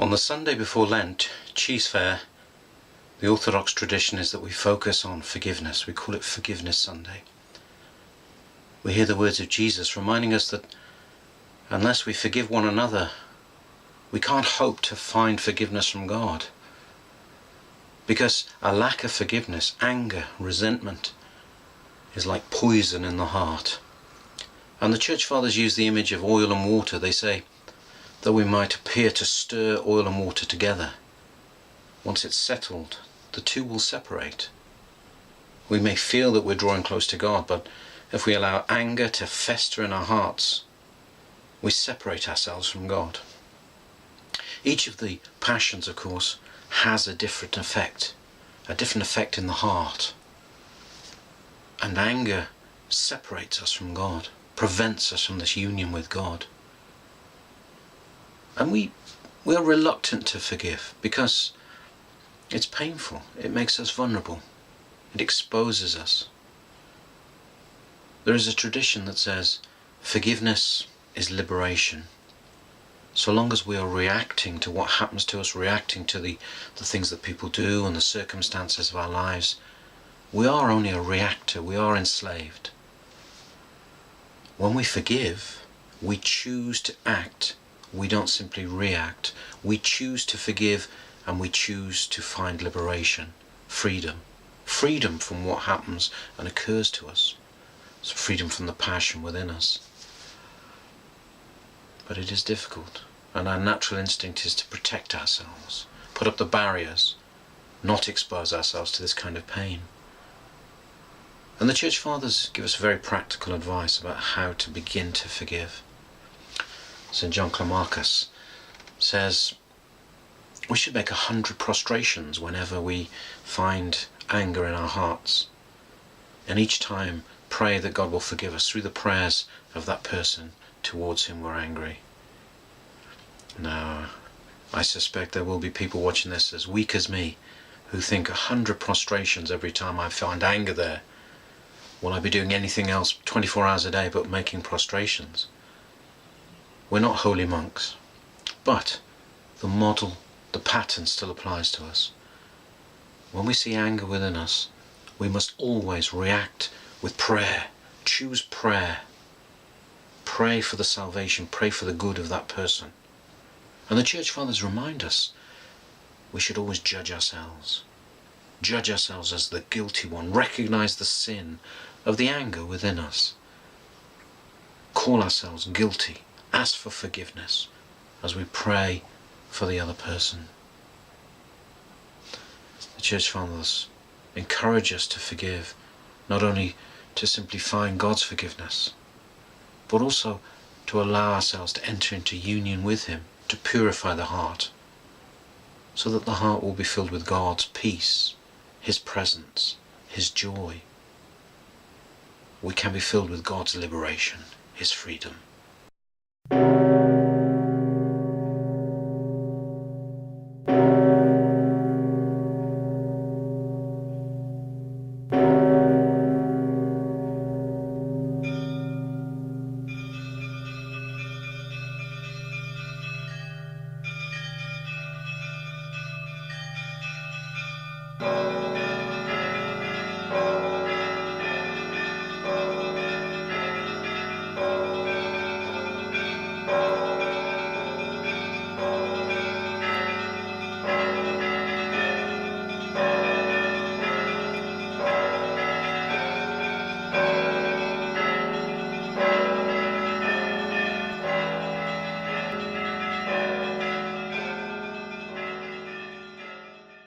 On the Sunday before Lent, Cheese Fair, the Orthodox tradition is that we focus on forgiveness. We call it Forgiveness Sunday. We hear the words of Jesus reminding us that unless we forgive one another, we can't hope to find forgiveness from God. Because a lack of forgiveness, anger, resentment, is like poison in the heart. And the Church Fathers use the image of oil and water. They say that we might appear to stir oil and water together. Once it's settled, the two will separate. We may feel that we're drawing close to God, but if we allow anger to fester in our hearts, we separate ourselves from God. Each of the passions, of course, has a different effect in the heart. And anger separates us from God, prevents us from this union with God. And we are reluctant to forgive because it's painful. It makes us vulnerable. It exposes us. There is a tradition that says forgiveness is liberation. So long as we are reacting to what happens to us, reacting to the things that people do and the circumstances of our lives, we are only a reactor. We are enslaved. When we forgive, we choose to act. We don't simply react. We choose to forgive and we choose to find liberation, freedom. Freedom from what happens and occurs to us. It's freedom from the passion within us. But it is difficult, and our natural instinct is to protect ourselves, put up the barriers, not expose ourselves to this kind of pain. And the Church Fathers give us very practical advice about how to begin to forgive. St. John Climacus says we should make 100 prostrations whenever we find anger in our hearts, and each time pray that God will forgive us through the prayers of that person towards whom we're angry. Now, I suspect there will be people watching this as weak as me who think 100 prostrations every time I find anger there. Will I be doing anything else 24 hours a day but making prostrations? We're not holy monks, but the model, the pattern still applies to us. When we see anger within us, we must always react with prayer. Choose prayer. Pray for the salvation, pray for the good of that person. And the Church Fathers remind us we should always judge ourselves. Judge ourselves as the guilty one. Recognize the sin of the anger within us. Call ourselves guilty. Ask for forgiveness as we pray for the other person. The Church Fathers encourage us to forgive, not only to simply find God's forgiveness, but also to allow ourselves to enter into union with Him, to purify the heart, so that the heart will be filled with God's peace, His presence, His joy. We can be filled with God's liberation, His freedom.